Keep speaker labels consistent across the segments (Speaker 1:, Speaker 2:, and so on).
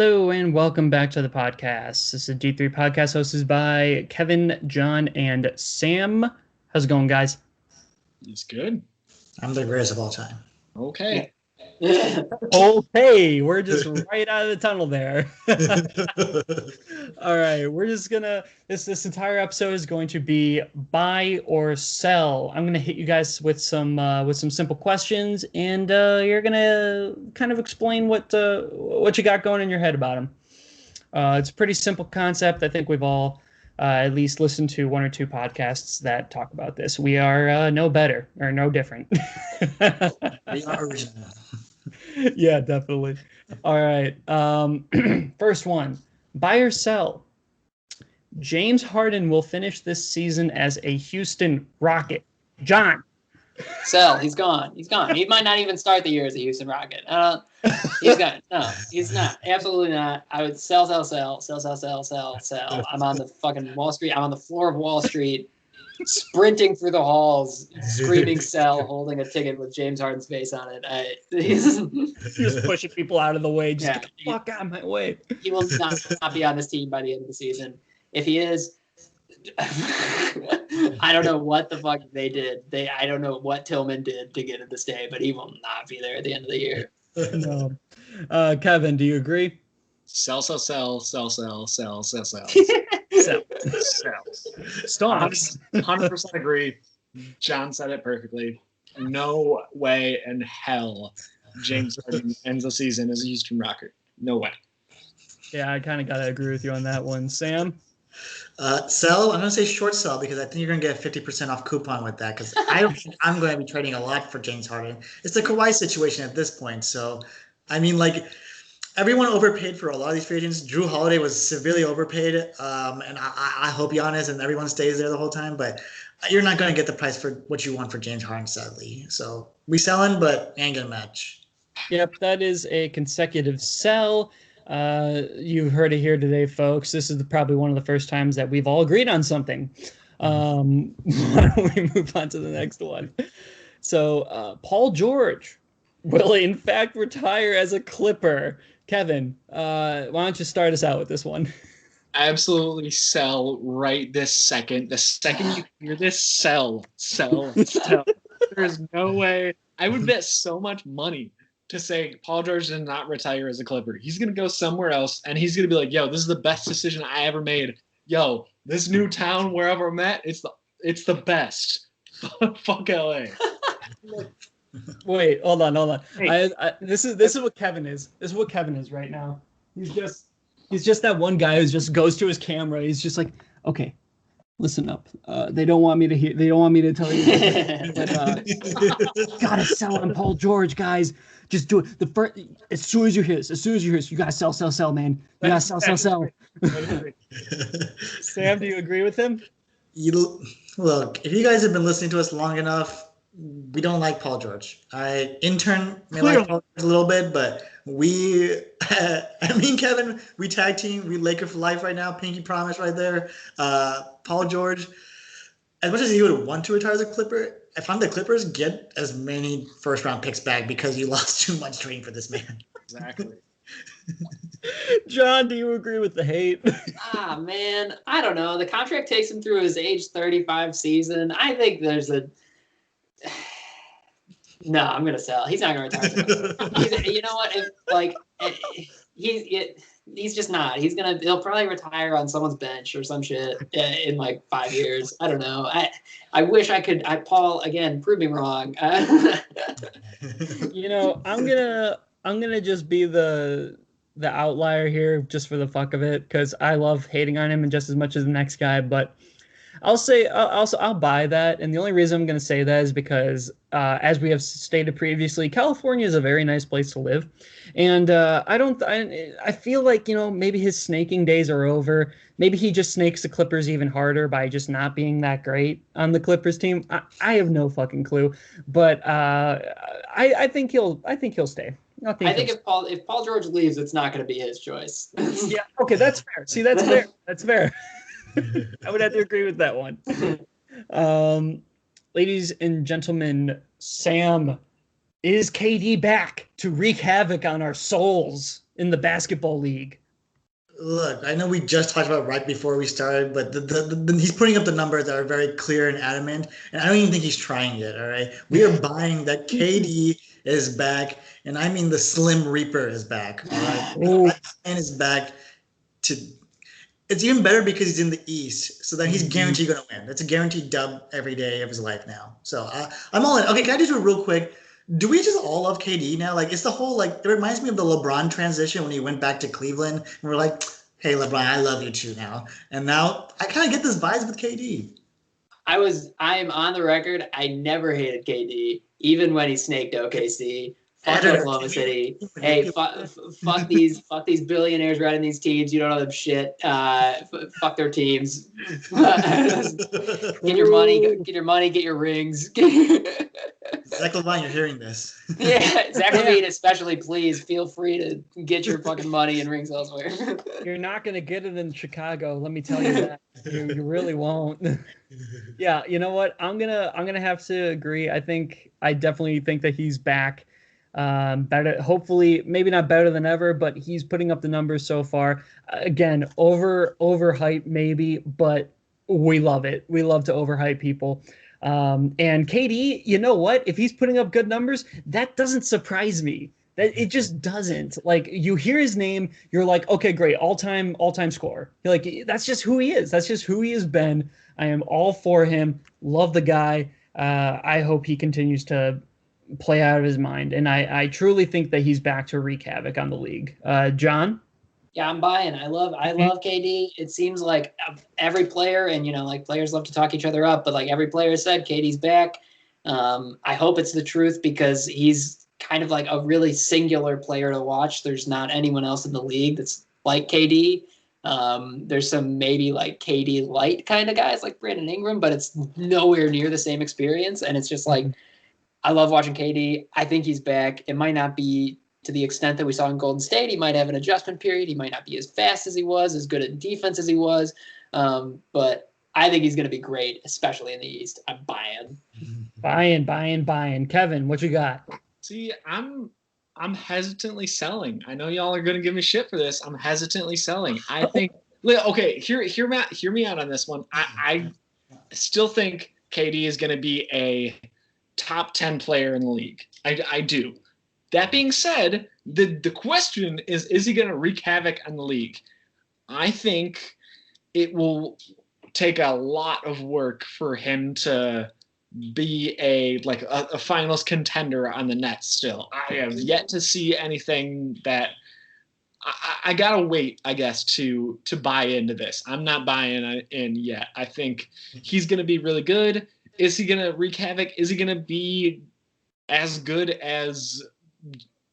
Speaker 1: Hello and welcome back to the podcast. This is a G3 podcast hosted by Kevin, John, and Sam. How's it going, guys?
Speaker 2: It's good.
Speaker 3: I'm the greatest of all time.
Speaker 2: Okay.
Speaker 1: Okay, we're just right out of the tunnel there. All right, we're just gonna this entire episode is going to be buy or sell. I'm gonna hit you guys with some simple questions, and you're gonna kind of explain what you got going in your head about them. It's a pretty simple concept. I think we've all at least listened to one or two podcasts that talk about this. We are no better or no different.
Speaker 3: We are original.
Speaker 1: Yeah, definitely. All right. First one, buy or sell. James Harden will finish this season as a Houston Rocket. John.
Speaker 4: Sell. He's gone. He's gone. He might not even start the year as a Houston Rocket. He's gone. No, he's not. Absolutely not. I would sell. I'm on the fucking Wall Street. I'm on the floor of Wall Street, sprinting through the halls, screaming sell, holding a ticket with James Harden's face on it.
Speaker 1: Just pushing people out of the way. Just get the fuck out of my way.
Speaker 4: He will not be on this team by the end of the season. If he is, I don't know what the fuck they did. I don't know what Tillman did to get him to stay, but he will not be there at the end of the year.
Speaker 1: No. Kevin, do you agree?
Speaker 2: Sell.
Speaker 1: Sell.
Speaker 2: Still 100% agree. John said it perfectly. No way in hell James Harden ends the season as a Houston Rocket. No way.
Speaker 1: Yeah, I kind of got to agree with you on that one. Sam?
Speaker 3: Sell. I'm going to say short sell because I think you're going to get a 50% off coupon with that because I don't think I'm going to be trading a lot for James Harden. It's the Kawhi situation at this point. So, I mean, like, everyone overpaid for a lot of these free agents. Drew Holiday was severely overpaid, and I hope Giannis and everyone stays there the whole time. But you're not going to get the price for what you want for James Harden, sadly. So we selling, but ain't gonna match.
Speaker 1: Yep, that is a consecutive sell. You've heard it here today, folks. This is probably one of the first times that we've all agreed on something. Why don't we move on to the next one? So Paul George will in fact retire as a Clipper. Kevin, why don't you start us out with this one?
Speaker 2: Absolutely sell right this second. The second you hear this, sell. There's no way. I would bet so much money to say Paul George did not retire as a Clipper. He's going to go somewhere else, and he's going to be like, yo, this is the best decision I ever made. Yo, this new town, wherever I'm at, it's the best. Fuck LA.
Speaker 1: Wait, hold on.
Speaker 2: Hey.
Speaker 1: This is what Kevin is. This is what Kevin is right now. He's just that one guy who just goes to his camera. He's just like, okay, listen up. They don't want me to hear. They don't want me to tell you. But, gotta sell on Paul George, guys. Just do it. As soon as you hear this, you gotta sell, man. You gotta sell. Sam, do you agree with him?
Speaker 3: Look, if you guys have been listening to us long enough, we don't like Paul George. Intern may like Paul George a little bit, but Kevin, we tag team. We Laker for life right now. Pinky promise right there. Paul George, as much as he would want to retire as a Clipper, if I'm the Clippers, get as many first-round picks back because you lost too much trading for this man.
Speaker 2: Exactly.
Speaker 1: John, do you agree with the hate?
Speaker 4: Man, I don't know. The contract takes him through his age 35 season. I think there's a... No, I'm gonna sell. He's not gonna retire. You know what? He's just not. He'll probably retire on someone's bench or some shit in like 5 years. I don't know. I wish I could. Paul, again, prove me wrong.
Speaker 1: You know, I'm gonna just be the outlier here just for the fuck of it because I love hating on him and just as much as the next guy, but. I'll buy that, and the only reason I'm going to say that is because, as we have stated previously, California is a very nice place to live, and I feel like maybe his snaking days are over. Maybe he just snakes the Clippers even harder by just not being that great on the Clippers team. I have no fucking clue, but I think he'll stay.
Speaker 4: I think if Paul George leaves, it's not going to be his choice.
Speaker 1: Yeah. Okay, that's fair. See, that's fair. That's fair. I would have to agree with that one. Ladies and gentlemen, Sam, is KD back to wreak havoc on our souls in the basketball league.
Speaker 3: Look, I know we just talked about it right before we started, but he's putting up the numbers that are very clear and adamant, and I don't even think he's trying yet. All right, we are buying that KD is back, and I mean the Slim Reaper is back. All right, and is back to. It's even better because he's in the East, so then he's guaranteed going to win. That's a guaranteed dub every day of his life now. So I'm all in. Okay, can I just do it real quick? Do we just all love KD now? Like, it's the whole, like, it reminds me of the LeBron transition when he went back to Cleveland. And we're like, hey, LeBron, I love you too now. And now I kind of get this vibes with KD.
Speaker 4: I am on the record. I never hated KD, even when he snaked OKC. Fuck Oklahoma City. Hey, fuck these billionaires running these teams. You don't know them shit. Fuck their teams. Get your money. Get your rings.
Speaker 3: Zach Levine, you're hearing this.
Speaker 4: Yeah, Zach Levine especially, please feel free to get your fucking money and rings elsewhere.
Speaker 1: You're not going to get it in Chicago, let me tell you that. You really won't. Yeah, you know what? I'm gonna have to agree. I definitely think that he's back. Better, hopefully, maybe not better than ever, but he's putting up the numbers so far. Again, overhype maybe, but we love it. We love to overhype people. And KD, you know what? If he's putting up good numbers, that doesn't surprise me. That it just doesn't. Like, you hear his name, you're like, okay, great, all-time scorer. You're like, that's just who he is. That's just who he has been. I am all for him. Love the guy. I hope he continues to play out of his mind, and I truly think that he's back to wreak havoc on the league. John?
Speaker 4: Yeah, I'm buying. I love KD. It seems like every player, and like players love to talk each other up, but like every player said, KD's back. I hope it's the truth because he's kind of like a really singular player to watch. There's not anyone else in the league that's like KD. There's some maybe like KD light kind of guys like Brandon Ingram, but it's nowhere near the same experience, and it's just like. I love watching KD. I think he's back. It might not be to the extent that we saw in Golden State. He might have an adjustment period. He might not be as fast as he was, as good at defense as he was. But I think he's going to be great, especially in the East. I'm buying.
Speaker 1: Buying. Kevin, what you got?
Speaker 2: See, I'm hesitantly selling. I know y'all are going to give me shit for this. I'm hesitantly selling. I think. Okay, hear me out on this one. I still think KD is going to be a top 10 player in the league. I do. That being said, the question is he going to wreak havoc on the league? I think it will take a lot of work for him to be a finals contender on the Nets still. I have yet to see anything that I gotta wait, I guess, to buy into this. I'm not buying in yet. I think he's going to be really good. Is he going to wreak havoc? Is he going to be as good as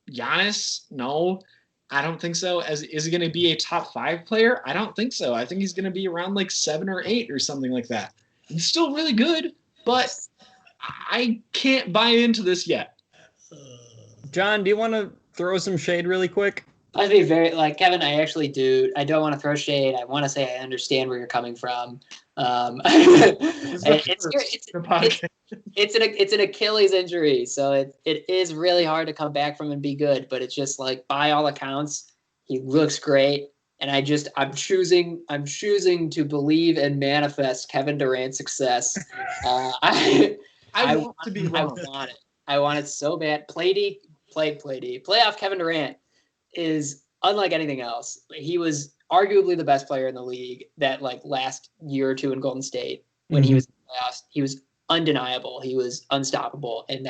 Speaker 2: Giannis? No, I don't think so. Is he going to be a top 5 player? I don't think so. I think he's going to be around like 7 or 8 or something like that. He's still really good, but I can't buy into this yet.
Speaker 1: John, do you want to throw some shade really quick?
Speaker 4: I'd be very Kevin. I actually do. I don't want to throw shade. I want to say I understand where you're coming from. It's an Achilles injury, so it is really hard to come back from and be good. But it's just like by all accounts, he looks great, and I'm choosing to believe and manifest Kevin Durant's success. I want to be wrong. I want it so bad. Playoff Kevin Durant is unlike anything else. He was arguably the best player in the league that last year or two in Golden State when he was in the playoffs. He was undeniable. He was unstoppable. And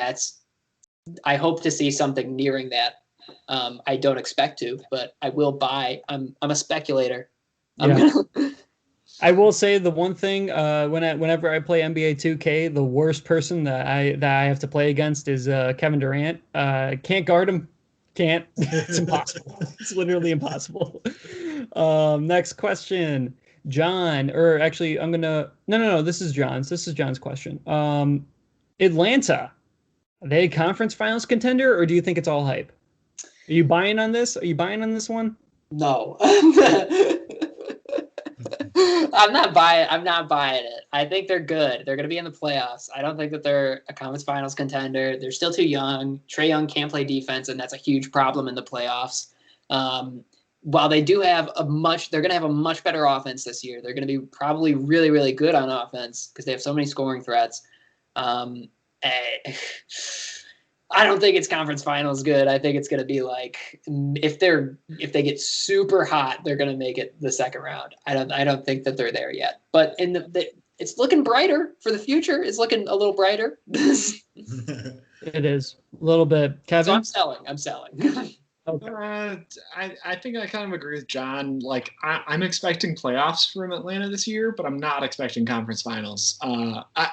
Speaker 4: I hope to see something nearing that. I don't expect to, but I will buy. I'm a speculator.
Speaker 1: I will say the one thing whenever I play NBA 2K, the worst person that I have to play against is Kevin Durant. Can't guard him. Can't. It's impossible. It's literally impossible. Next question, John. Or actually, I'm gonna. No. This is John's. This is John's question. Atlanta, are they a conference finals contender, or do you think it's all hype? Are you buying on this? Are you buying on this one?
Speaker 4: No. I'm not buying it. I think they're good. They're going to be in the playoffs. I don't think that they're a conference finals contender. They're still too young. Trae Young can't play defense, and that's a huge problem in the playoffs. While they do have they're going to have a much better offense this year. They're going to be probably really, really good on offense because they have so many scoring threats. I don't think it's conference finals good. I think it's going to be like if they get super hot, they're going to make it the second round. I don't think that they're there yet. But it's looking brighter for the future. It's looking a little brighter.
Speaker 1: It is a little bit. Kevin,
Speaker 4: so I'm selling.
Speaker 2: Okay. I think I kind of agree with John. Like I'm expecting playoffs from Atlanta this year, but I'm not expecting conference finals.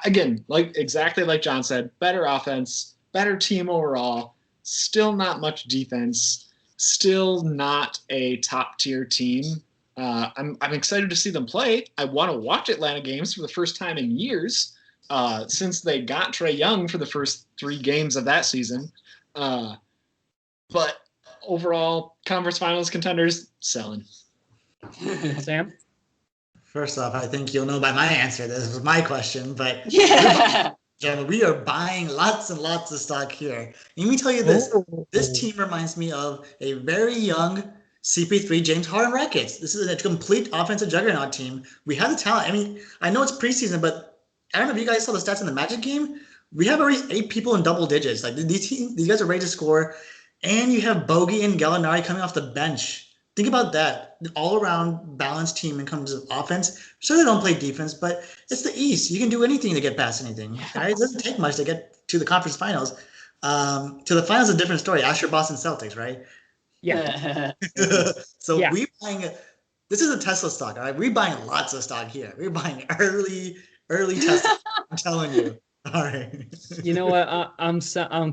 Speaker 2: Again, exactly like John said, better offense, better team overall, still not much defense, still not a top tier team. I'm excited to see them play. I want to watch Atlanta games for the first time in years since they got Trae Young for the first 3 games of that season. But overall, conference finals contenders, selling.
Speaker 1: Sam?
Speaker 3: First off, I think you'll know by my answer. This was my question, but
Speaker 4: Yeah.
Speaker 3: Gentlemen, we are buying lots and lots of stock here. Let me tell you this. This team reminds me of a very young CP3 James Harden Rockets. This is a complete offensive juggernaut team. We have the talent. I mean, I know it's preseason, but I don't know if you guys saw the stats in the Magic game. We have already 8 people in double digits. Like these guys are ready to score. And you have Bogey and Gallinari coming off the bench. Think about that. An all-around balanced team in terms of offense. Sure, they don't play defense, but it's the East. You can do anything to get past anything. Right? It doesn't take much to get to the conference finals. To the finals, a different story. Ask your Boston Celtics, right?
Speaker 1: Yeah.
Speaker 3: So
Speaker 1: Yeah.
Speaker 3: this is a Tesla stock, all right? We're buying lots of stock here. We're buying early Tesla. I'm telling you. All right.
Speaker 1: You know what? I'm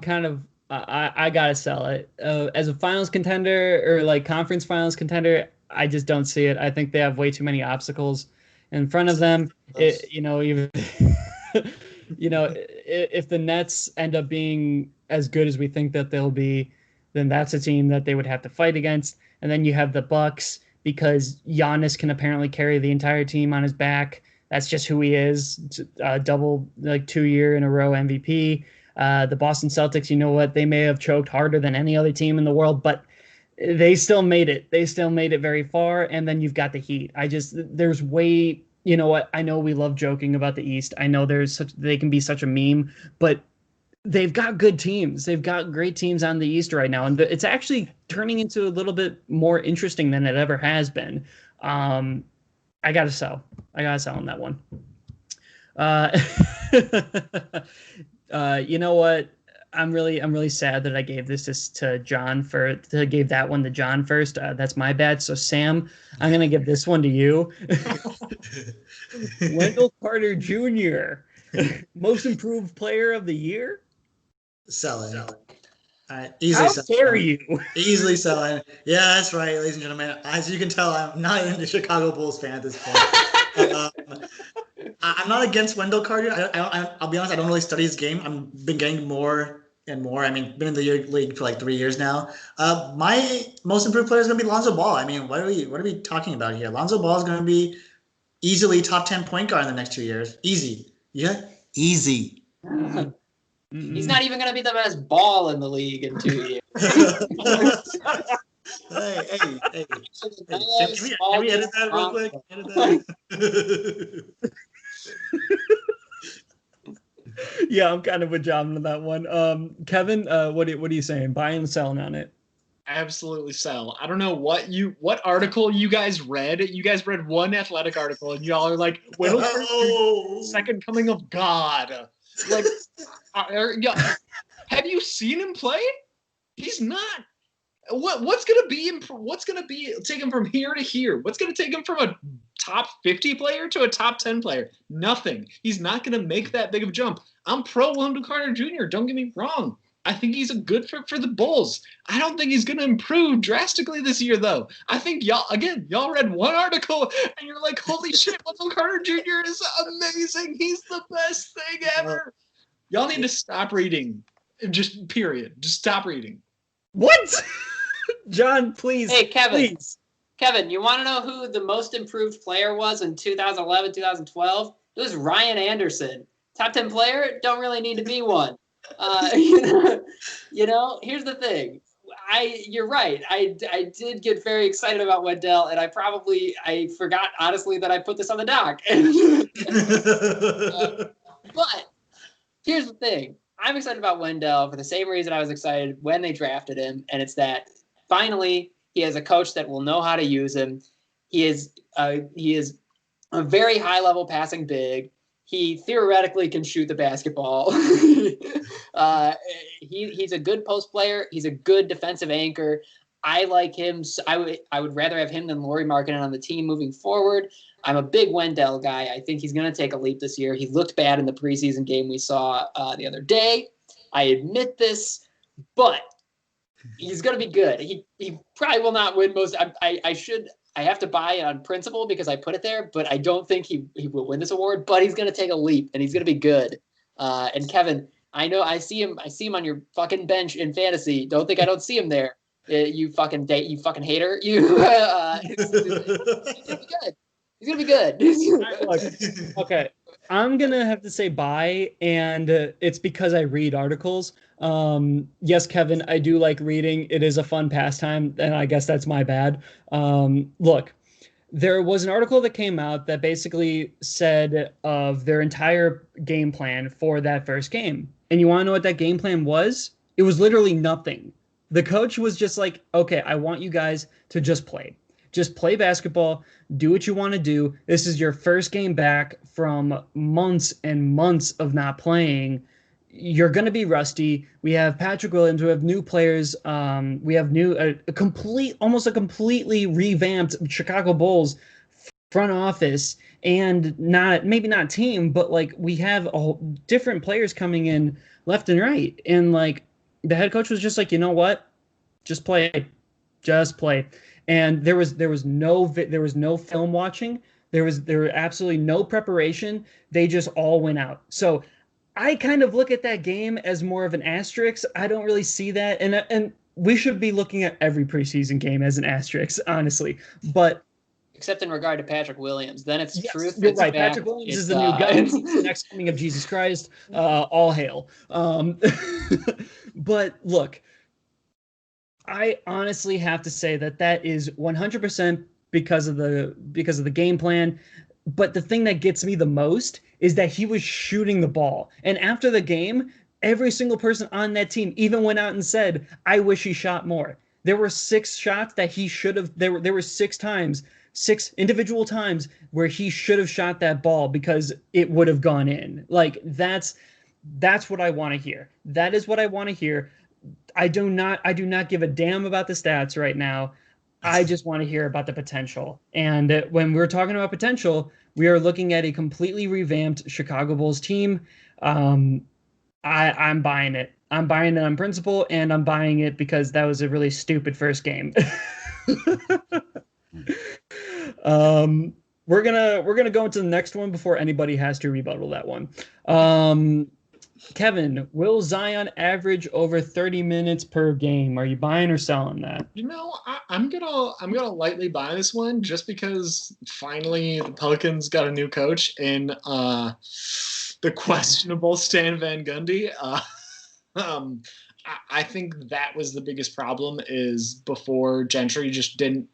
Speaker 1: kind of. I gotta sell it as a finals contender or like conference finals contender. I just don't see it. I think they have way too many obstacles in front of them. If the Nets end up being as good as we think that they'll be, then that's a team that they would have to fight against. And then you have the Bucks because Giannis can apparently carry the entire team on his back. That's just who he is. Double 2 year in a row MVP. The Boston Celtics, you know what? They may have choked harder than any other team in the world, but they still made it. They still made it very far. And then you've got the Heat. There's way, you know what? I know we love joking about the East. I know they can be such a meme, but they've got good teams. They've got great teams on the East right now. And it's actually turning into a little bit more interesting than it ever has been. I got to sell on that one. You know what? I'm really sad that I gave this to John gave that one to John first. That's my bad. So Sam, I'm gonna give this one to you. Wendell Carter Jr., most improved player of the year.
Speaker 3: Selling. All right, easily
Speaker 1: How dare you?
Speaker 3: Easily selling. Yeah, that's right, ladies and gentlemen. As you can tell, I'm not even a Chicago Bulls fan at this point. I'm not against Wendell Carter. I'll be honest. I don't really study his game. I've been getting more and more. I mean, been in the league for 3 years now. My most improved player is going to be Lonzo Ball. I mean, what are we talking about here? Lonzo Ball is going to be easily top 10 point guard in the next 2 years. Easy. Yeah, easy.
Speaker 4: He's not even going to be the best ball in the league in 2 years.
Speaker 3: Hey. Can we edit that real quick? Edit that.
Speaker 1: Yeah, I'm kind of with John on that one. Kevin, what are you saying? Buying and selling on it?
Speaker 2: Absolutely sell. I don't know what article you guys read. You guys read one athletic article and y'all are like, second coming of God. Like, have you seen him play? He's not. What's gonna take him from here to here? What's gonna take him from a top 50 player to a top 10 player? Nothing. He's not gonna make that big of a jump. I'm pro Wendell Carter Jr. Don't get me wrong. I think he's a good fit for the Bulls. I don't think he's gonna improve drastically this year, though. I think y'all read one article and you're like, holy shit, Wendell Carter Jr. is amazing. He's the best thing ever. Y'all need to stop reading. Just period. Just stop reading.
Speaker 1: What? John, please.
Speaker 4: Hey, Kevin.
Speaker 1: Please.
Speaker 4: Kevin, you want to know who the most improved player was in 2011, 2012? It was Ryan Anderson. Top 10 player? Don't really need to be one. Here's the thing. You're right. I did get very excited about Wendell, and I forgot honestly that I put this on the doc. But here's the thing. I'm excited about Wendell for the same reason I was excited when they drafted him, and it's that finally he has a coach that will know how to use him. He is a very high level passing big. He theoretically can shoot the basketball. He's a good post player. He's a good defensive anchor. I like him. I would rather have him than Lauri Markkanen on the team moving forward. I'm a big Wendell guy. I think he's going to take a leap this year. He looked bad in the preseason game we saw the other day. I admit this, but he's going to be good. He probably will not win most. I have to buy it on principle because I put it there, but I don't think he will win this award. But he's going to take a leap and he's going to be good. And Kevin, I know I see him on your fucking bench in fantasy. Don't think I don't see him there. You fucking hater. He's gonna be good. He's gonna be good.
Speaker 1: Okay, I'm gonna have to say bye, and it's because I read articles. Yes, Kevin, I do like reading. It is a fun pastime, and I guess that's my bad. Look, there was an article that came out that basically said of their entire game plan for that first game. And you want to know what that game plan was? It was literally nothing. The coach was just like, okay, I want you guys to just play. Just play basketball. Do what you want to do. This is your first game back from months and months of not playing. You're going to be rusty. We have Patrick Williams. We have new players. We have almost a completely revamped Chicago Bulls front office, and maybe not team, but like we have different players coming in left and right. And like the head coach was just like, you know what? Just play. And there was no film watching. There was absolutely no preparation. They just all went out. So I kind of look at that game as more of an asterisk. I don't really see that. And we should be looking at every preseason game as an asterisk, honestly. But
Speaker 4: except in regard to Patrick Williams, then it's truth.
Speaker 1: You're right. Patrick Williams is the new guy. He's the next coming of Jesus Christ. All hail. But look, I honestly have to say that is 100% because of the game plan. But the thing that gets me the most is that he was shooting the ball. And after the game, every single person on that team even went out and said, I wish he shot more. There were 6 shots that he should have. There were 6 individual times where he should have shot that ball because it would have gone in. Like that's what I want to hear. That is what I want to hear. I do not give a damn about the stats right now. I just want to hear about the potential. And when we're talking about potential, we are looking at a completely revamped Chicago Bulls team. I'm buying it. I'm buying it on principle, and I'm buying it because that was a really stupid first game. We're gonna go into the next one before anybody has to rebuttal that one. Kevin, will Zion average over 30 minutes per game? Are you buying or selling that?
Speaker 2: You know, I'm gonna lightly buy this one just because finally the Pelicans got a new coach in the questionable Stan Van Gundy. I think that was the biggest problem is before Gentry just didn't.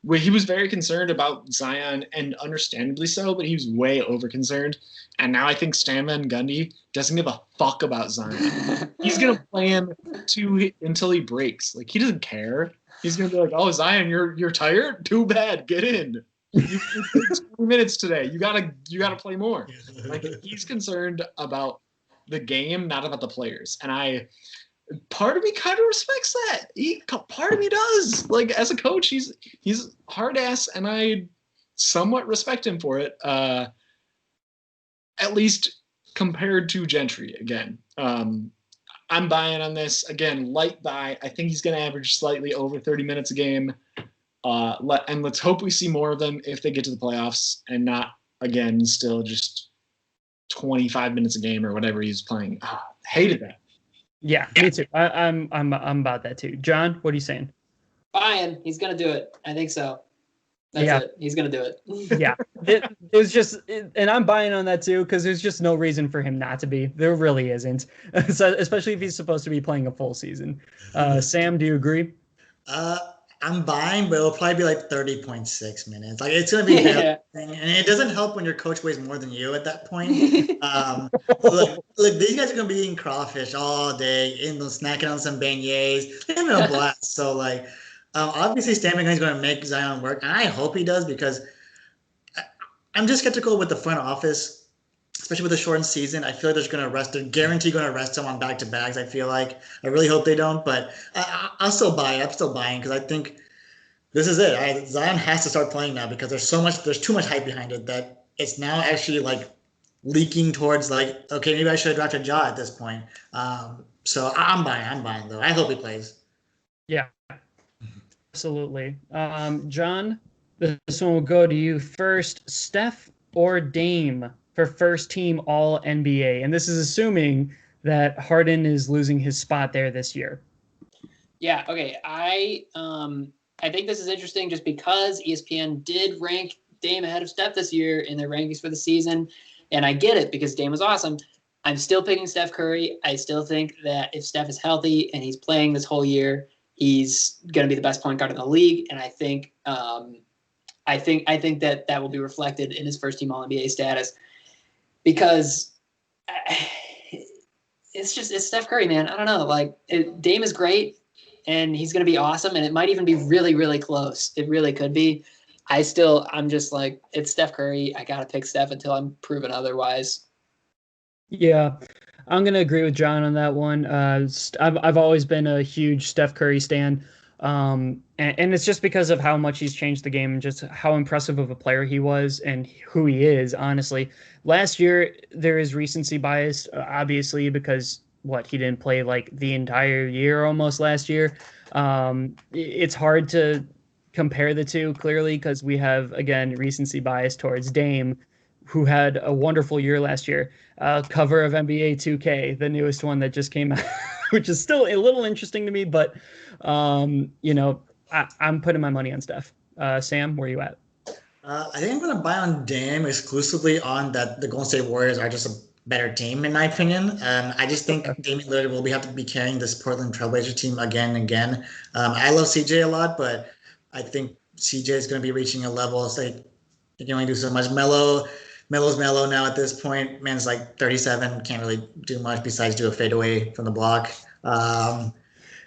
Speaker 2: Well, he was very concerned about Zion, and understandably so, but he was way over concerned. And now I think Stan Van Gundy doesn't give a fuck about Zion. He's gonna play him until he breaks. Like he doesn't care. He's gonna be like, "Oh, Zion, you're tired? Too bad. Get in. You played 20 minutes today. You gotta play more." Like he's concerned about the game, not about the players. And part of me kind of respects that. Part of me does. Like as a coach, he's hard ass, and I somewhat respect him for it. At least compared to Gentry again. I'm buying on this. Again, light buy. I think he's going to average slightly over 30 minutes a game. And let's hope we see more of them if they get to the playoffs and not, again, still just 25 minutes a game or whatever he's playing. Hated that.
Speaker 1: Yeah, me too. I'm about that too. John, what are you saying?
Speaker 4: Buying. He's going to do it. I think so. That's
Speaker 1: Yeah.
Speaker 4: it. He's gonna do it.
Speaker 1: Yeah, it was just, and I'm buying on that too because there's just no reason for him not to be. There really isn't, so, especially if he's supposed to be playing a full season. Sam, do you agree?
Speaker 3: Uh, I'm buying, but it'll probably be like 30.6 minutes. Like it's gonna be barely,
Speaker 4: Yeah.
Speaker 3: and it doesn't help when your coach weighs more than you at that point. Look, these guys are gonna be eating crawfish all day, snacking on some beignets, they're having a blast. So like, obviously Stan Van Gundy's gonna make Zion work, and I hope he does because I'm just skeptical with the front office, especially with the shortened season. I feel like they're guaranteed going to rest him on back to backs. I feel like I really hope they don't, but I'll still buy it. I'm still buying because I think this is it. Zion has to start playing now because there's too much hype behind it that it's now actually like leaking towards like, okay, maybe I should have drafted Ja at this point. So I'm buying though. I hope he plays.
Speaker 1: Yeah, absolutely. John, this one will go to you first. Steph or Dame for first team All NBA, and this is assuming that Harden is losing his spot there this year.
Speaker 4: Yeah. Okay. I think this is interesting just because ESPN did rank Dame ahead of Steph this year in their rankings for the season, and I get it because Dame was awesome. I'm still picking Steph Curry. I still think that if Steph is healthy and he's playing this whole year, he's going to be the best point guard in the league, and I think that will be reflected in his first team All NBA status because it's Steph Curry, man. I don't know. Like Dame is great and he's going to be awesome. And it might even be really, really close. It really could be. I'm just like, it's Steph Curry. I got to pick Steph until I'm proven otherwise.
Speaker 1: Yeah, I'm gonna agree with John on that one. I've always been a huge Steph Curry stan, and it's just because of how much he's changed the game and just how impressive of a player he was and who he is. Honestly, last year there is recency bias, obviously, because he didn't play like the entire year almost last year. It's hard to compare the two clearly because we have again recency bias towards Dame, who had a wonderful year last year. Cover of NBA 2K, the newest one that just came out, which is still a little interesting to me, but I'm putting my money on Steph. Sam, where are you at?
Speaker 3: I think I'm going to buy on Dame exclusively on that the Golden State Warriors are just a better team, in my opinion. I just think Damian Lillard will have to be carrying this Portland Trailblazer team again and again. I love CJ a lot, but I think CJ is going to be reaching a level. It's like you can only do so much. Melo's mellow now at this point. Man's like 37, can't really do much besides do a fadeaway from the block. And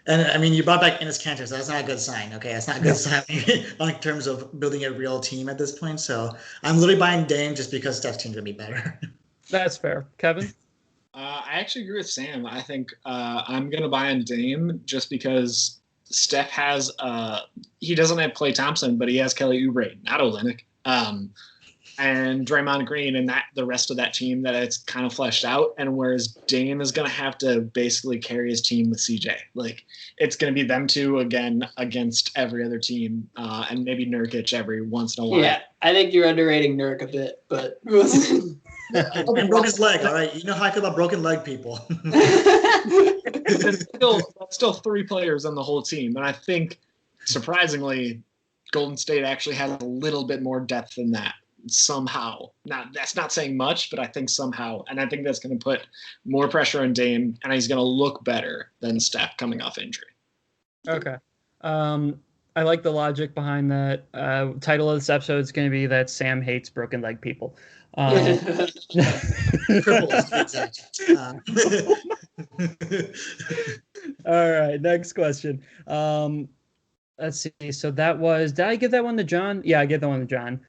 Speaker 3: I mean, you brought back Enes Kanter, so that's not a good sign. Okay, that's not a good sign in terms of building a real team at this point. So I'm literally buying Dame just because Steph's team's gonna be better.
Speaker 1: That's fair, Kevin.
Speaker 2: I actually agree with Sam. I think I'm gonna buy on Dame just because Steph has he doesn't have Klay Thompson, but he has Kelly Oubre, not Olynyk. And Draymond Green and the rest of that team that it's kind of fleshed out. And whereas Dame is going to have to basically carry his team with CJ. Like it's going to be them two again against every other team and maybe Nurkic every once in a while.
Speaker 4: Yeah, I think you're underrating Nurk a bit, but
Speaker 3: He broke his leg, all right? You know how I feel about broken leg people.
Speaker 2: That's still three players on the whole team. And I think surprisingly, Golden State actually has a little bit more depth than that. Somehow. That's not saying much, but I think somehow. And I think that's going to put more pressure on Dame, and he's going to look better than Steph coming off injury.
Speaker 1: Okay. I like the logic behind that. Title of this episode is going to be that Sam hates broken leg people. All right, next question. Let's see. So that was, did I give that one to John? Yeah, I gave that one to John.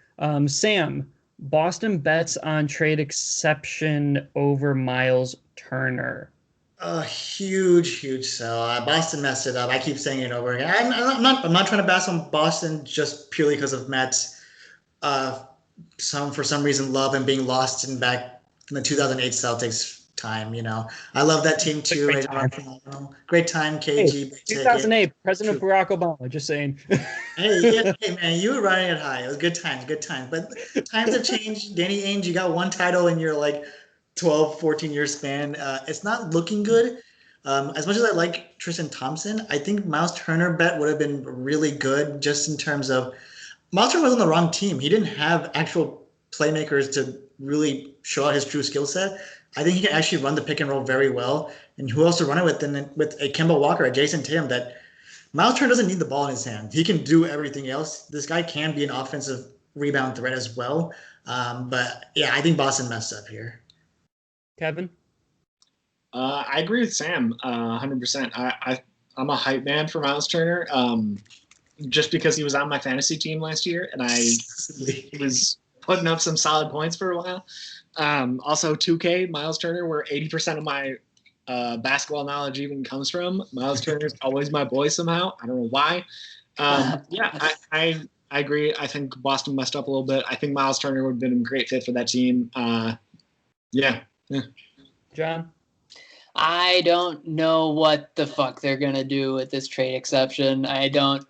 Speaker 1: Sam, Boston bets on trade exception over Miles Turner.
Speaker 3: A huge sell. Boston messed it up. I keep saying it over again. I'm not trying to bash on Boston just purely because of Mets. For some reason love and being lost in back in the 2008 Celtics time. I love that team too. Great time, KG.
Speaker 1: Hey, 2008, President Barack Obama. Just saying.
Speaker 3: hey, man, you were riding it high. It was good times. But times have changed. Danny Ainge, you got one title in your 12, 14-year span. It's not looking good. As much as I like Tristan Thompson, I think Miles Turner bet would have been really good just in terms of Miles Turner was on the wrong team. He didn't have actual playmakers to really show out his true skill set. I think he can actually run the pick and roll very well. And who else to run it with than with a Kemba Walker, a Jason Tatum that Miles Turner doesn't need the ball in his hand. He can do everything else. This guy can be an offensive rebound threat as well. But yeah, I think Boston messed up here.
Speaker 1: Kevin?
Speaker 2: I agree with Sam 100%. I'm a hype man for Miles Turner just because he was on my fantasy team last year and he was putting up some solid points for a while. Also, 2K, Miles Turner, where 80% of my basketball knowledge even comes from. Miles Turner is always my boy somehow. I don't know why. I agree. I think Boston messed up a little bit. I think Miles Turner would have been a great fit for that team. Yeah.
Speaker 1: John?
Speaker 4: I don't know what the fuck they're gonna do with this trade exception. I don't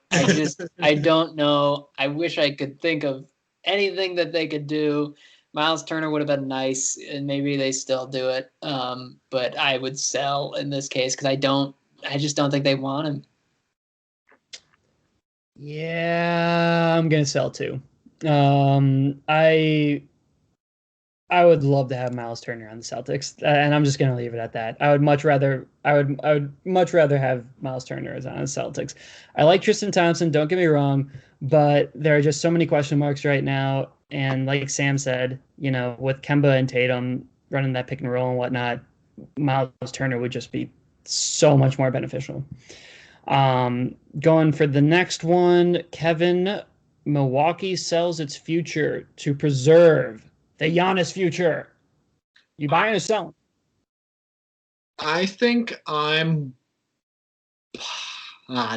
Speaker 4: know. I wish I could think of anything that they could do. Miles Turner would have been nice, and maybe they still do it. But I would sell in this case because I just don't think they want him.
Speaker 1: Yeah, I'm gonna sell too. I would love to have Miles Turner on the Celtics, and I'm just going to leave it at that. I would much rather have Miles Turner as on the Celtics. I like Tristan Thompson, don't get me wrong, but there are just so many question marks right now. And like Sam said, with Kemba and Tatum running that pick and roll and whatnot, Miles Turner would just be so much more beneficial. Going for the next one, Kevin, Milwaukee sells its future to preserve the Giannis future. You buying or selling?
Speaker 2: I think I'm.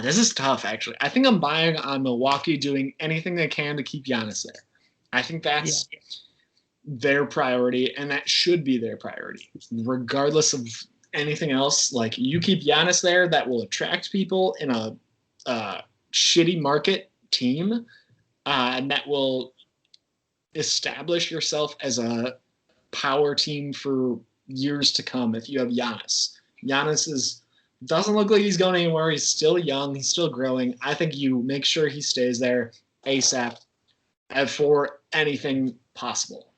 Speaker 2: This is tough, actually. I think I'm buying on Milwaukee doing anything they can to keep Giannis there. I think that's their priority, and that should be their priority, regardless of anything else. Like, you keep Giannis there, that will attract people in a shitty market team, and that will establish yourself as a power team for years to come if you have Giannis. Giannis doesn't look like he's going anywhere. He's still young. He's still growing. I think you make sure he stays there ASAP for anything possible.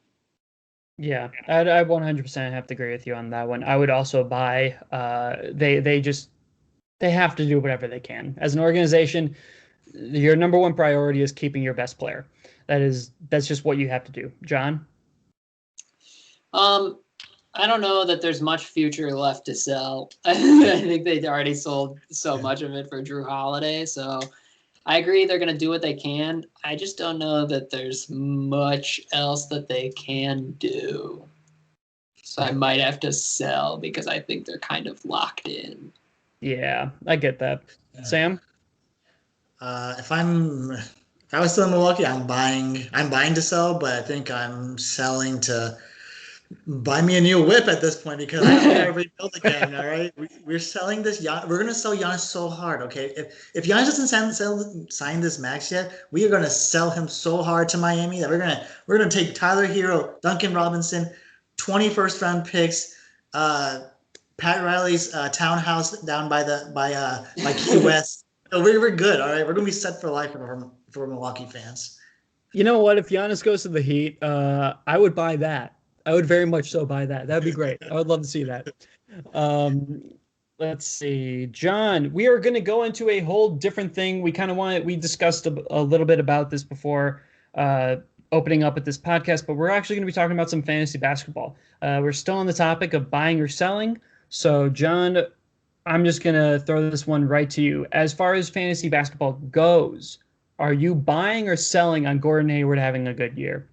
Speaker 1: Yeah, I 100% have to agree with you on that one. I would also buy. They have to do whatever they can. As an organization, your number one priority is keeping your best player. That's just what you have to do. John?
Speaker 4: I don't know that there's much future left to sell. I think they already sold so much of it for Drew Holiday. So I agree they're going to do what they can. I just don't know that there's much else that they can do. So I might have to sell because I think they're kind of locked in.
Speaker 1: Yeah, I get that. Sam?
Speaker 3: If I was still in Milwaukee, I'm buying to sell, but I think I'm selling to buy me a new whip at this point because I don't want to rebuild again. All right, we're selling this. We're gonna sell Giannis so hard. Okay, if Giannis doesn't sign this max yet, we are gonna sell him so hard to Miami that we're gonna take Tyler Hero, Duncan Robinson, 21st round picks, Pat Riley's townhouse down by Key West. So we're good. All right, we're gonna be set for life for Milwaukee fans.
Speaker 1: You know what? If Giannis goes to the Heat, I would buy that. I would very much so buy that. That'd be great. I would love to see that. Let's see. John, we are going to go into a whole different thing. We discussed a little bit about this before opening up with this podcast, but we're actually going to be talking about some fantasy basketball. We're still on the topic of buying or selling. So, John, I'm just going to throw this one right to you. As far as fantasy basketball goes, are you buying or selling on Gordon Hayward having a good year?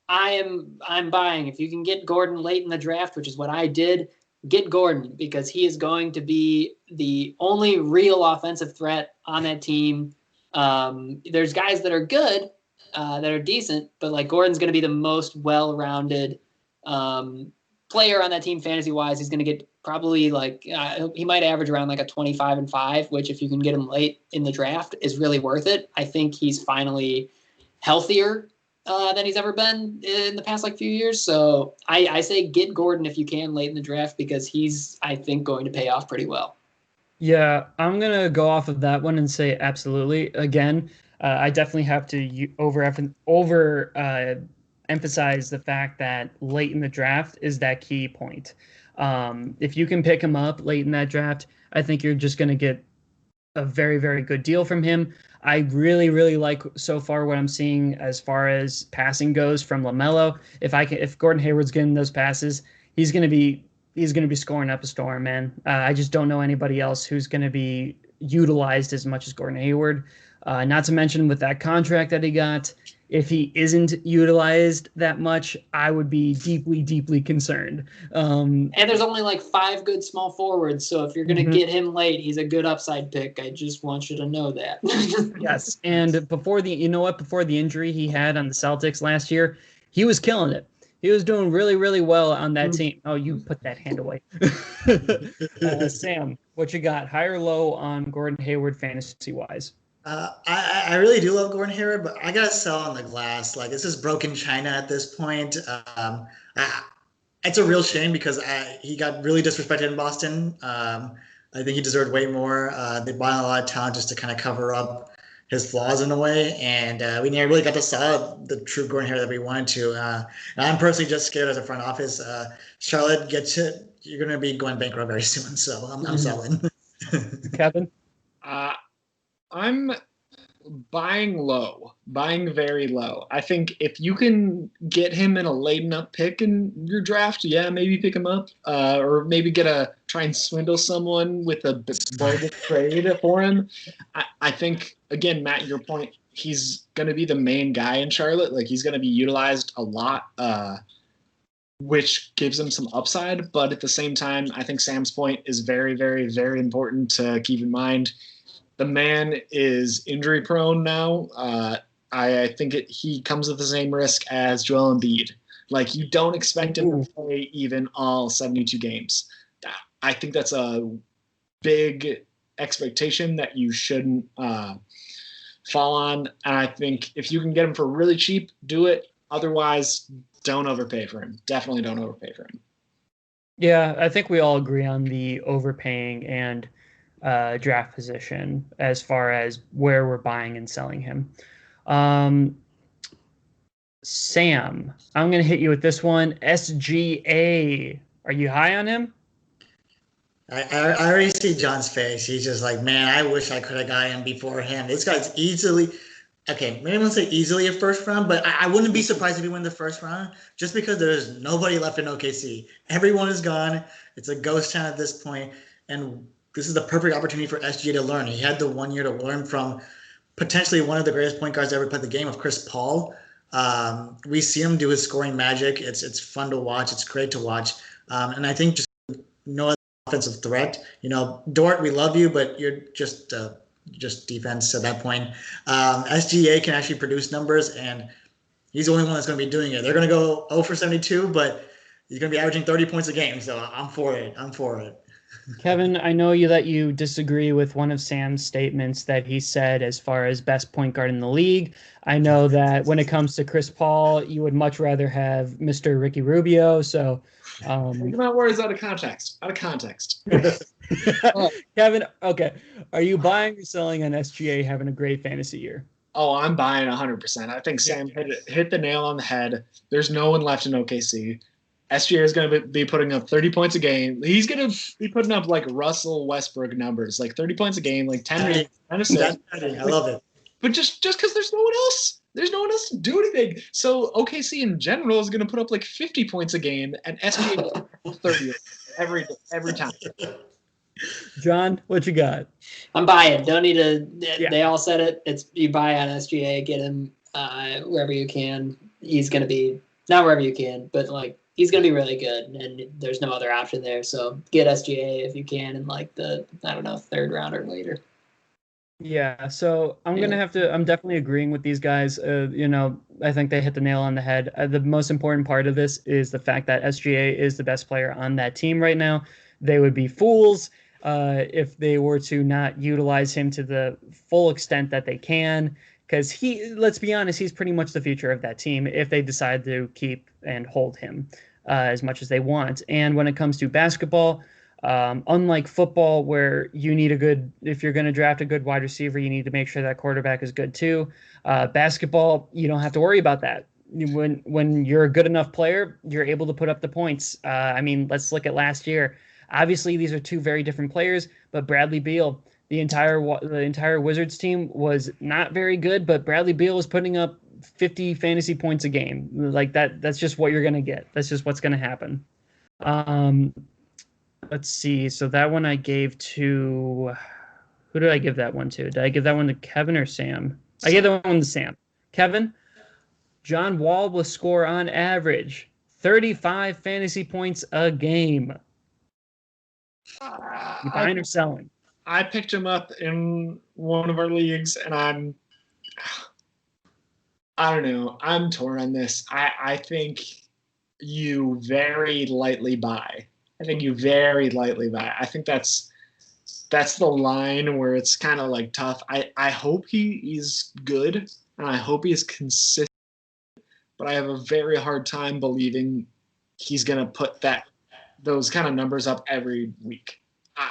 Speaker 4: I'm buying. If you can get Gordon late in the draft, which is what I did, get Gordon because he is going to be the only real offensive threat on that team. There's guys that are good, that are decent, but like Gordon's going to be the most well-rounded player on that team fantasy-wise. He's going to get probably he might average around like a 25-5, which if you can get him late in the draft is really worth it. I think he's finally healthier than he's ever been in the past few years. So I say get Gordon if you can late in the draft because he's, I think, going to pay off pretty well.
Speaker 1: Yeah, I'm going to go off of that one and say absolutely. Again, I definitely have to emphasize the fact that late in the draft is that key point. If you can pick him up late in that draft, I think you're just going to get a very, very good deal from him. I really, really like so far what I'm seeing as far as passing goes from LaMelo. If Gordon Hayward's getting those passes, he's going to be scoring up a storm, man. I just don't know anybody else who's going to be utilized as much as Gordon Hayward. Not to mention with that contract that he got, if he isn't utilized that much, I would be deeply, deeply concerned.
Speaker 4: And there's only like 5 good small forwards, so if you're going to get him late, he's a good upside pick. I just want you to know that.
Speaker 1: Yes, and before the injury he had on the Celtics last year, he was killing it. He was doing really, really well on that team. Oh, you put that hand away. Sam, what you got? High or low on Gordon Hayward fantasy-wise?
Speaker 3: I really do love Gordon Hayward, but I gotta sell on the glass. Like, this is broken China at this point. It's a real shame because he got really disrespected in Boston. I think he deserved way more. They bought a lot of talent just to kind of cover up his flaws in a way, and we never really got to saw the true Gordon Hayward that we wanted to. And I'm personally just scared as a front office. Charlotte gets it. You're going to be going bankrupt very soon, so I'm selling.
Speaker 1: Kevin?
Speaker 2: I'm buying very low. I think if you can get him in a late enough pick in your draft, yeah, maybe pick him up, or maybe try and swindle someone with a bogus trade for him. I think, again, Matt, your point, he's going to be the main guy in Charlotte. Like, he's going to be utilized a lot, which gives him some upside. But at the same time, I think Sam's point is very, very, very important to keep in mind. The man is injury prone now. I think he comes with the same risk as Joel Embiid. Like, you don't expect him to play even all 72 games. I think that's a big expectation that you shouldn't fall on. And I think if you can get him for really cheap, do it. Otherwise, don't overpay for him. Definitely don't overpay for him.
Speaker 1: Yeah, I think we all agree on the overpaying and draft position as far as where we're buying and selling him. Sam, I'm going to hit you with this one. SGA. Are you high on him?
Speaker 3: I already see John's face. He's just like, man, I wish I could have got him before him. This guy's easily, okay, maybe I won't say easily a first round, but I wouldn't be surprised if he win the first round just because there's nobody left in OKC. Everyone is gone. It's a ghost town at this point, and this is the perfect opportunity for SGA to learn. He had the 1 year to learn from potentially one of the greatest point guards to ever play the game of Chris Paul. We see him do his scoring magic. It's fun to watch. It's great to watch. And I think just no offensive threat. You know, Dort, we love you, but you're just defense at that point. SGA can actually produce numbers, and he's the only one that's going to be doing it. They're going to go 0 for 72, but he's going to be averaging 30 points a game. So I'm for it.
Speaker 1: Kevin, I know that you disagree with one of Sam's statements that he said as far as best point guard in the league. I know that when it comes to Chris Paul, you would much rather have Mr. Ricky Rubio. So,
Speaker 2: think about words out of context.
Speaker 1: Kevin, okay, are you buying or selling on SGA having a great fantasy year?
Speaker 2: Oh, I'm buying 100%. I think Sam hit the nail on the head. There's no one left in OKC. SGA is going to be putting up 30 points a game. He's going to be putting up like Russell Westbrook numbers, like 30 points a game, like 10 assists.
Speaker 3: I love it.
Speaker 2: But just because there's no one else. There's no one else to do anything. So OKC in general is going to put up like 50 points a game, and SGA 30 every time.
Speaker 1: John, what you got?
Speaker 4: I'm buying. Don't need to. Yeah. They all said it. It's you buy on SGA, get him wherever you can. He's going to be not wherever you can, but like he's going to be really good, and there's no other option there. So get SGA if you can in like the third round or later.
Speaker 1: Yeah, so I'm definitely agreeing with these guys. I think they hit the nail on the head. The most important part of this is the fact that SGA is the best player on that team right now. They would be fools if they were to not utilize him to the full extent that they can, because let's be honest, he's pretty much the future of that team if they decide to keep and hold him as much as they want. And when it comes to basketball, Unlike football, where you need if you're going to draft a good wide receiver, you need to make sure that quarterback is good too. Basketball, you don't have to worry about that. When you're a good enough player, you're able to put up the points. I mean, let's look at last year. Obviously, these are two very different players, but Bradley Beal, the entire Wizards team was not very good, but Bradley Beal was putting up 50 fantasy points a game. Like that. That's just what you're going to get. That's just what's going to happen. Let's see. So that one I gave to, who did I give that one to? Did I give that one to Kevin or Sam? I gave that one to Sam. Kevin, John Wall will score on average 35 fantasy points a game. You buying or selling?
Speaker 2: I picked him up in one of our leagues, and I don't know. I'm torn on this. I think you very lightly buy. I think that's the line where it's kind of like tough. I hope he is good, and I hope he is consistent, but I have a very hard time believing he's going to put those kind of numbers up every week.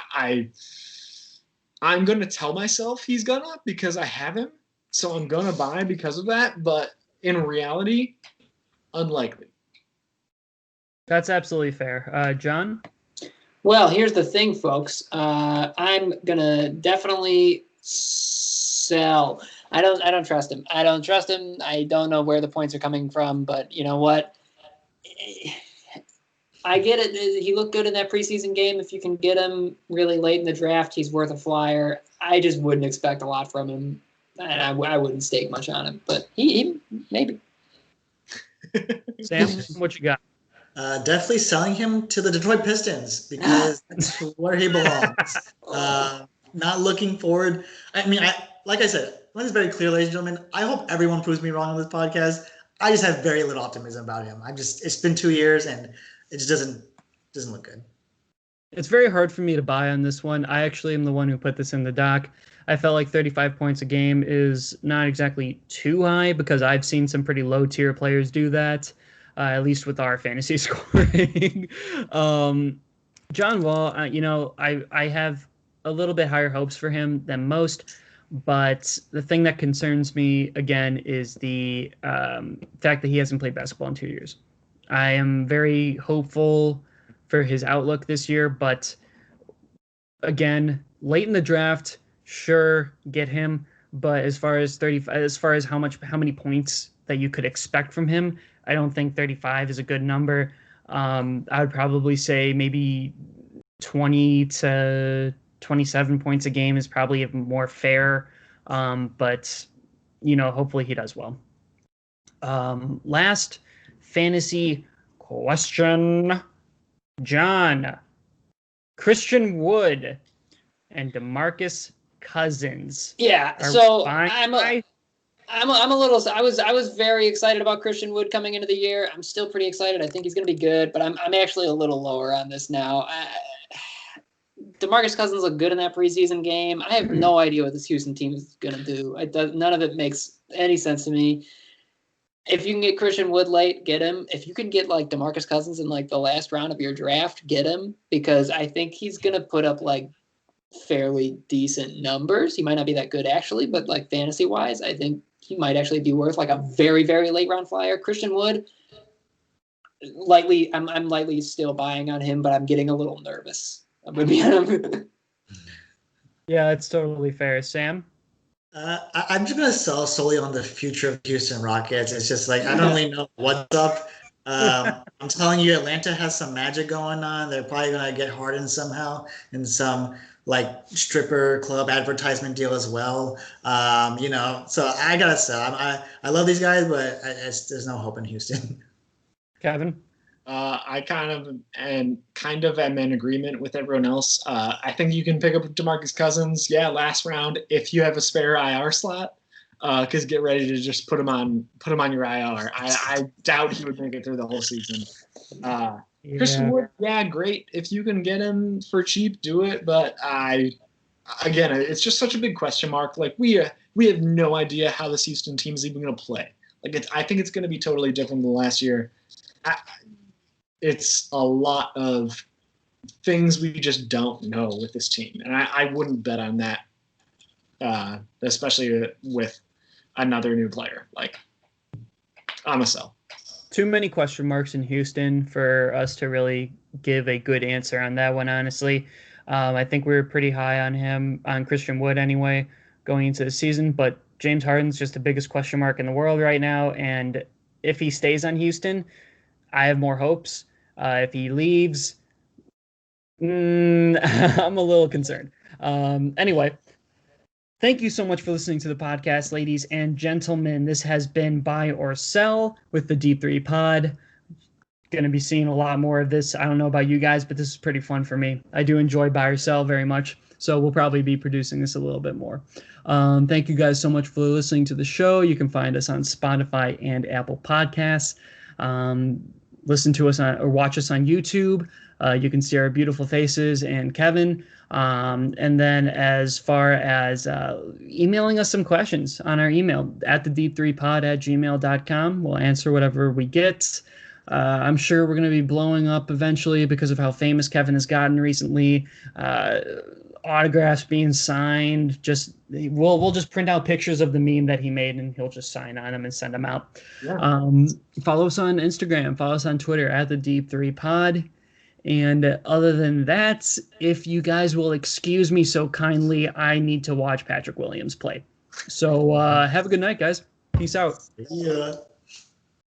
Speaker 2: I'm going to tell myself he's going to because I have him, so I'm going to buy because of that, but in reality, unlikely.
Speaker 1: That's absolutely fair. John?
Speaker 4: Well, here's the thing, folks. I'm gonna definitely sell. I don't trust him. I don't know where the points are coming from, but you know what? I get it. He looked good in that preseason game. If you can get him really late in the draft, he's worth a flyer. I just wouldn't expect a lot from him, and I wouldn't stake much on him. But he maybe.
Speaker 1: Sam, what you got?
Speaker 3: Definitely selling him to the Detroit Pistons because that's where he belongs. Not looking forward. I mean, like I said, it's very clear, ladies and gentlemen. I hope everyone proves me wrong on this podcast. I just have very little optimism about him. It's been 2 years and it just doesn't look good.
Speaker 1: It's very hard for me to buy on this one. I actually am the one who put this in the doc. I felt like 35 points a game is not exactly too high because I've seen some pretty low tier players do that. At least with our fantasy scoring. John Wall, I have a little bit higher hopes for him than most, but the thing that concerns me, again, is the fact that he hasn't played basketball in 2 years. I am very hopeful for his outlook this year, but again, late in the draft, sure, get him, but as far as how many points that you could expect from him, I don't think 35 is a good number. I would probably say maybe 20 to 27 points a game is probably more fair. But, hopefully he does well. Last fantasy question. John, Christian Wood and DeMarcus Cousins.
Speaker 4: Yeah, so I'm a little. I was very excited about Christian Wood coming into the year. I'm still pretty excited. I think he's going to be good, but I'm actually a little lower on this now. DeMarcus Cousins looked good in that preseason game. I have no idea what this Houston team is going to do. None of it makes any sense to me. If you can get Christian Wood late, get him. If you can get like DeMarcus Cousins in like the last round of your draft, get him because I think he's going to put up like fairly decent numbers. He might not be that good actually, but like fantasy wise, I think he might actually be worth like a very, very late round flyer. Christian Wood, I'm lightly still buying on him, but I'm getting a little nervous. I'm gonna be
Speaker 1: Yeah, it's totally fair. Sam?
Speaker 3: I'm just gonna sell solely on the future of Houston Rockets. It's just like I don't really know what's up. I'm telling you, Atlanta has some magic going on. They're probably gonna get Harden somehow in some like stripper club advertisement deal as well. So I gotta sell. I love these guys, but there's no hope in Houston.
Speaker 1: Kevin?
Speaker 2: I kind of am in agreement with everyone else. I think you can pick up DeMarcus Cousins, last round if you have a spare IR slot. Because get ready to just put him on your IR. I doubt he would make it through the whole season. Christian Wood, great. If you can get him for cheap, do it. But it's just such a big question mark. Like we have no idea how this Houston team is even going to play. I think it's going to be totally different than last year. It's a lot of things we just don't know with this team, and I wouldn't bet on that, especially with another new player. Like, I'm a sell.
Speaker 1: Too many question marks in Houston for us to really give a good answer on that one, honestly. I think we were pretty high on him, on Christian Wood anyway, going into the season, but James Harden's just the biggest question mark in the world right now, and if he stays on Houston, I have more hopes. If he leaves, I'm a little concerned. Anyway, thank you so much for listening to the podcast, ladies and gentlemen. This has been Buy or Sell with the D3 Pod. Going to be seeing a lot more of this. I don't know about you guys, but this is pretty fun for me. I do enjoy Buy or Sell very much, so we'll probably be producing this a little bit more. Thank you guys so much for listening to the show. You can find us on Spotify and Apple Podcasts. Listen to us or watch us on YouTube. You can see our beautiful faces and Kevin. And then as far as emailing us some questions on our email at the d3pod@gmail.com, we'll answer whatever we get. I'm sure we're going to be blowing up eventually because of how famous Kevin has gotten recently. Autographs being signed. We'll just print out pictures of the meme that he made and he'll just sign on them and send them out.
Speaker 2: Yeah.
Speaker 1: Follow us on Instagram. Follow us on Twitter at the D3Pod. And other than that, if you guys will excuse me so kindly, I need to watch Patrick Williams play. So have a good night, guys. Peace out.
Speaker 3: Yeah.